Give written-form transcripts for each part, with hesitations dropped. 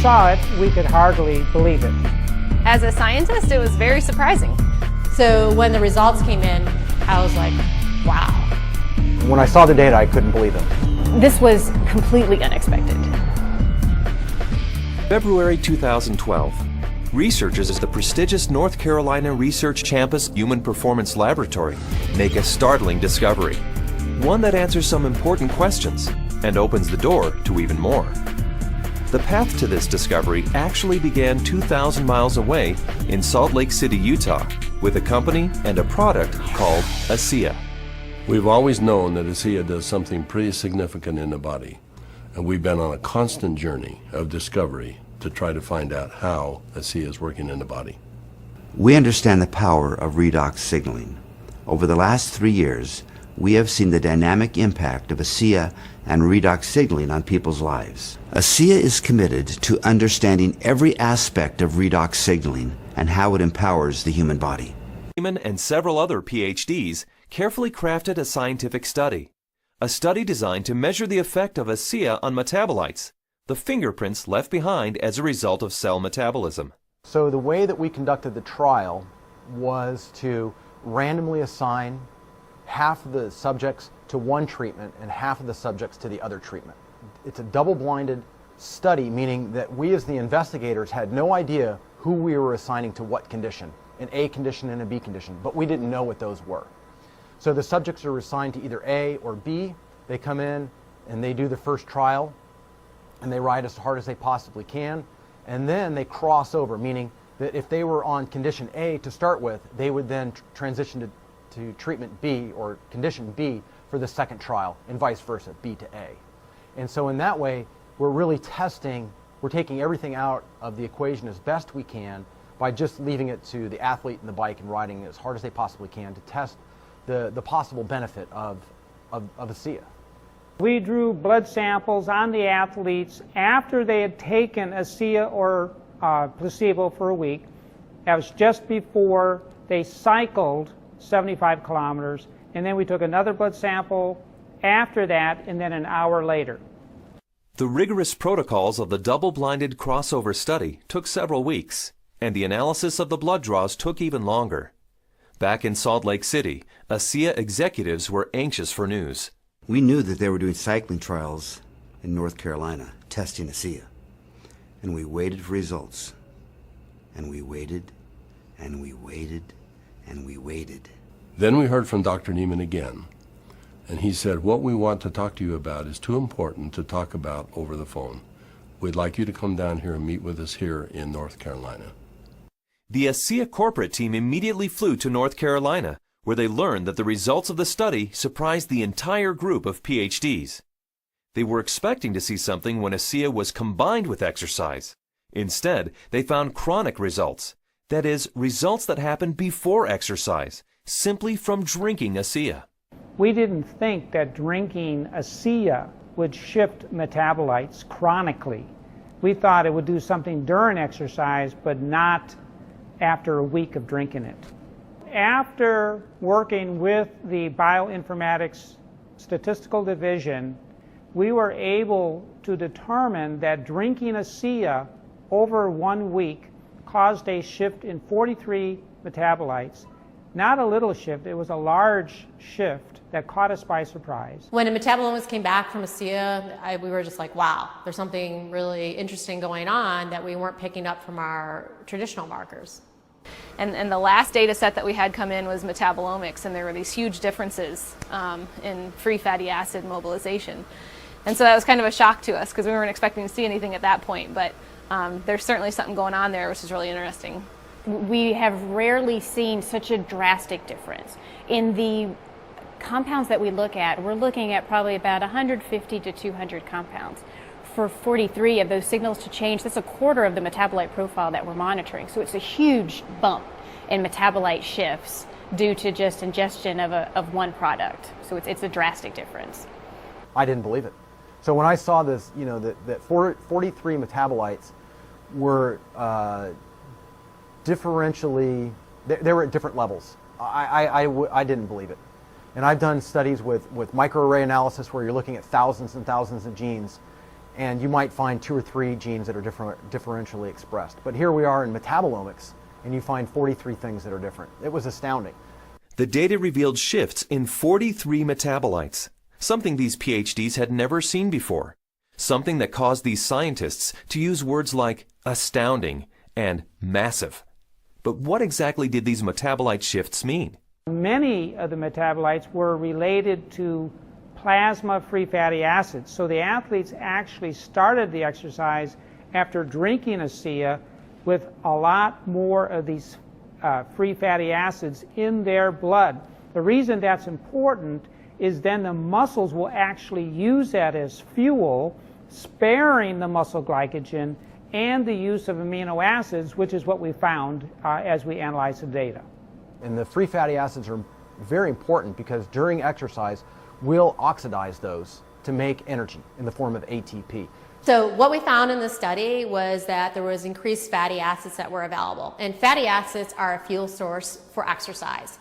saw it, we could hardly believe it. As a scientist, it was very surprising. So when the results came in, I was like, wow. When I saw the data, I couldn't believe them. This was completely unexpected. February 2012. Researchers at the prestigious North Carolina Research Campus Human Performance Laboratory make a startling discovery. One that answers some important questions and opens the door to even more. The path to this discovery actually began 2,000 miles away in Salt Lake City, Utah, with a company and a product called Asea. We've always known that Asea does something pretty significant in the body, and we've been on a constant journey of discovery to try to find out how Asea is working in the body. We understand the power of redox signaling. Over the last 3 years, we have seen the dynamic impact of Asea and redox signaling on people's lives. Asea is committed to understanding every aspect of redox signaling and how it empowers the human body. Freeman and several other PhDs carefully crafted a scientific study. A study designed to measure the effect of Asea on metabolites, the fingerprints left behind as a result of cell metabolism. So the way that we conducted the trial was to randomly assign half of the subjects to one treatment and half of the subjects to the other treatment. It's a double-blinded study, meaning that we as the investigators had no idea who we were assigning to what condition, an A condition and a B condition, but we didn't know what those were. So the subjects are assigned to either A or B. They come in and they do the first trial and they ride as hard as they possibly can, and then they cross over, meaning that if they were on condition A to start with, they would then transition to treatment B or condition B for the second trial, and vice versa, B to A. And so in that way, we're really testing, we're taking everything out of the equation as best we can by just leaving it to the athlete and the bike and riding as hard as they possibly can to test the possible benefit of Asea. We drew blood samples on the athletes after they had taken Asea or placebo for a week. That was just before they cycled 75 kilometers, and then we took another blood sample after that, and then an hour later. The rigorous protocols of the double-blinded crossover study took several weeks, and the analysis of the blood draws took even longer. Back in Salt Lake City, Asea executives were anxious for news. We knew that they were doing cycling trials in North Carolina, testing Asea. And we waited for results. And we waited, and we waited, and we waited. Then we heard from Dr. Neiman again, and he said, what we want to talk to you about is too important to talk about over the phone. We'd like you to come down here and meet with us here in North Carolina. The Asea corporate team immediately flew to North Carolina, where they learned that the results of the study surprised the entire group of PhDs. They were expecting to see something when Asea was combined with exercise. Instead, they found chronic results. That is, results that happened before exercise, simply from drinking Asea. We didn't think that drinking Asea would shift metabolites chronically. We thought it would do something during exercise, but not after a week of drinking it. After working with the bioinformatics statistical division, we were able to determine that drinking Asea over 1 week caused a shift in 43 metabolites. Not a little shift, it was a large shift that caught us by surprise. When the metabolomics came back from Asea, we were just like, wow, there's something really interesting going on that we weren't picking up from our traditional markers. And the last data set that we had come in was metabolomics, and there were these huge differences in free fatty acid mobilization. And so that was kind of a shock to us because we weren't expecting to see anything at that point, but there's certainly something going on there, which is really interesting. We have rarely seen such a drastic difference. In the compounds that we look at, we're looking at probably about 150 to 200 compounds. For 43 of those signals to change, that's a quarter of the metabolite profile that we're monitoring. So it's a huge bump in metabolite shifts due to just ingestion of one product. So it's a drastic difference. I didn't believe it. So when I saw this, you know, that 43 metabolites were differentially, they were at different levels. I didn't believe it. And I've done studies with microarray analysis where you're looking at thousands and thousands of genes. and you might find 2 or 3 genes that are differentially expressed. But here we are in metabolomics, and you find 43 things that are different. It was astounding. The data revealed shifts in 43 metabolites, something these PhDs had never seen before, something that caused these scientists to use words like astounding and massive. But what exactly did these metabolite shifts mean? Many of the metabolites were related to plasma-free fatty acids. So the athletes actually started the exercise after drinking Asea with a lot more of these free fatty acids in their blood. The reason that's important is then the muscles will actually use that as fuel, sparing the muscle glycogen and the use of amino acids, which is what we found as we analyzed the data. And the free fatty acids are very important because during exercise, we'll oxidize those to make energy in the form of ATP. So what we found in the study was that there was increased fatty acids that were available. And fatty acids are a fuel source for exercise.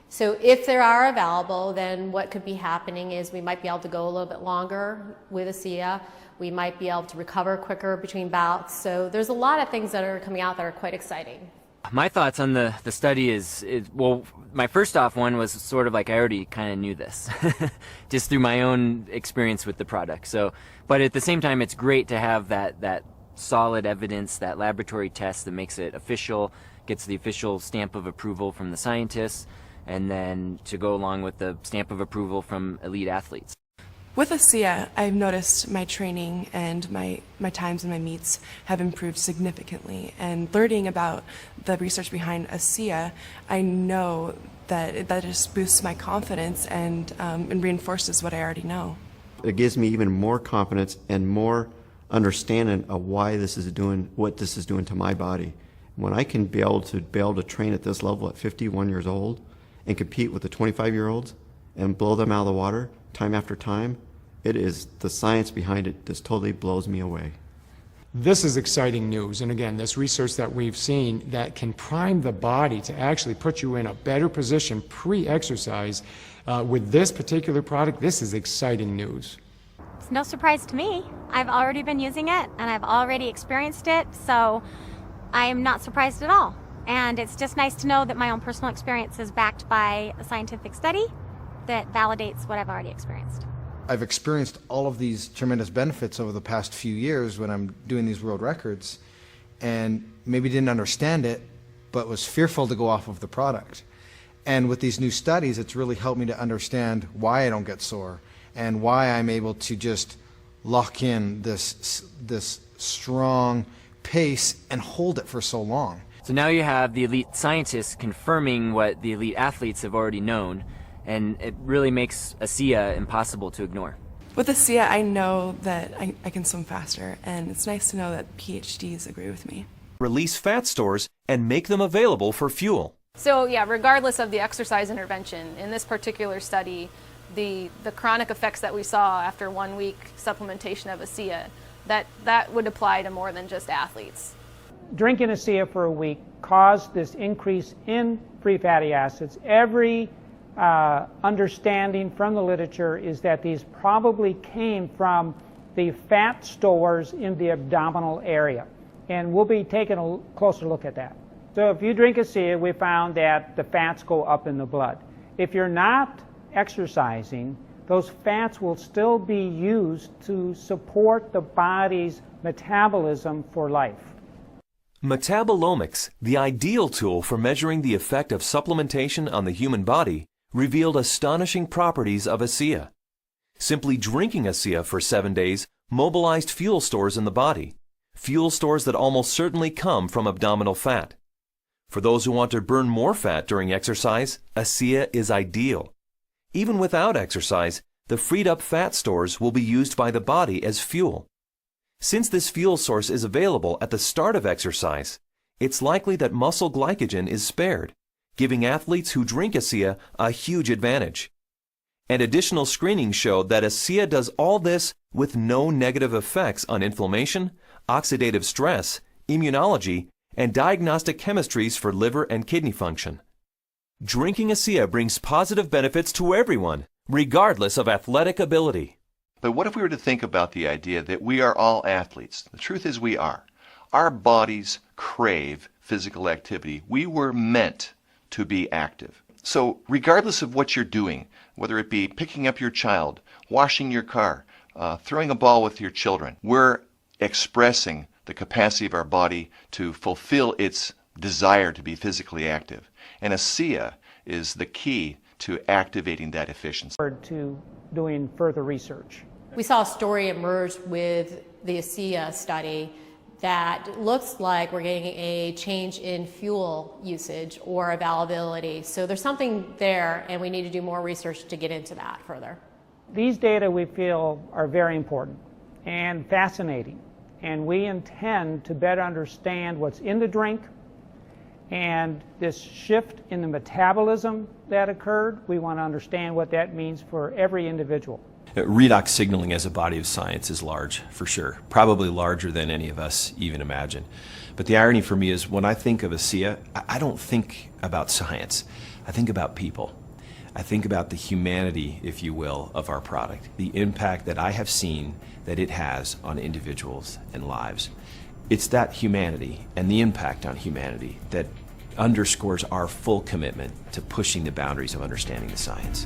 So if they are available, then what could be happening is we might be able to go a little bit longer with Asea. We might be able to recover quicker between bouts. So there's a lot of things that are coming out that are quite exciting. My thoughts on the study is, well, my first off one was sort of like I already kind of knew this, just through my own experience with the product. So, but at the same time, it's great to have that solid evidence, that laboratory test that makes it official, gets the official stamp of approval from the scientists, and then to go along with the stamp of approval from elite athletes. With Asea, I've noticed my training and my times in my meets have improved significantly. And learning about the research behind Asea, I know that that just boosts my confidence and reinforces what I already know. It gives me even more confidence and more understanding of why this is doing what this is doing to my body. When I can be able to train at this level at 51 years old and compete with the 25-year-olds and blow them out of the water time after time, it is the science behind it just totally blows me away. This is exciting news, and again, this research that we've seen that can prime the body to actually put you in a better position pre-exercise with this particular product. This is exciting news. It's no surprise to me. I've already been using it and I've already experienced it, so I am not surprised at all. And it's just nice to know that my own personal experience is backed by a scientific study that validates what I've already experienced. I've experienced all of these tremendous benefits over the past few years when I'm doing these world records, and maybe didn't understand it, but was fearful to go off of the product. And with these new studies, it's really helped me to understand why I don't get sore and why I'm able to just lock in this strong pace and hold it for so long. So now you have the elite scientists confirming what the elite athletes have already known, and it really makes Asea impossible to ignore. With Asea, I know that I can swim faster, and it's nice to know that PhDs agree with me. Release fat stores and make them available for fuel. So yeah, regardless of the exercise intervention, in this particular study, the chronic effects that we saw after 1 week supplementation of Asea, that would apply to more than just athletes. Drinking Asea for a week caused this increase in free fatty acids. Every understanding from the literature is that these probably came from the fat stores in the abdominal area. And we'll be taking a closer look at that. So if you drink Asea, we found that the fats go up in the blood. If you're not exercising, those fats will still be used to support the body's metabolism for life. Metabolomics, the ideal tool for measuring the effect of supplementation on the human body, revealed astonishing properties of Asea. Simply drinking Asea for 7 days mobilized fuel stores in the body, fuel stores that almost certainly come from abdominal fat. For those who want to burn more fat during exercise, Asea is ideal. Even without exercise, the freed up fat stores will be used by the body as fuel. Since this fuel source is available at the start of exercise, it's likely that muscle glycogen is spared, giving athletes who drink Asea a huge advantage. And additional screenings showed that Asea does all this with no negative effects on inflammation, oxidative stress, immunology, and diagnostic chemistries for liver and kidney function. Drinking Asea brings positive benefits to everyone, regardless of athletic ability. But what if we were to think about the idea that we are all athletes? The truth is we are. Our bodies crave physical activity. We were meant to be active. So regardless of what you're doing, whether it be picking up your child, washing your car, throwing a ball with your children, we're expressing the capacity of our body to fulfill its desire to be physically active. And Asea is the key to activating that efficiency. To doing further research. We saw a story emerge with the Asea study that looks like we're getting a change in fuel usage or availability. So there's something there, and we need to do more research to get into that further. These data we feel are very important and fascinating, and we intend to better understand what's in the drink and this shift in the metabolism that occurred. We want to understand what that means for every individual. Redox signaling as a body of science is large, for sure. Probably larger than any of us even imagine. But the irony for me is when I think of Asea, I don't think about science. I think about people. I think about the humanity, if you will, of our product. The impact that I have seen that it has on individuals and lives. It's that humanity and the impact on humanity that underscores our full commitment to pushing the boundaries of understanding the science.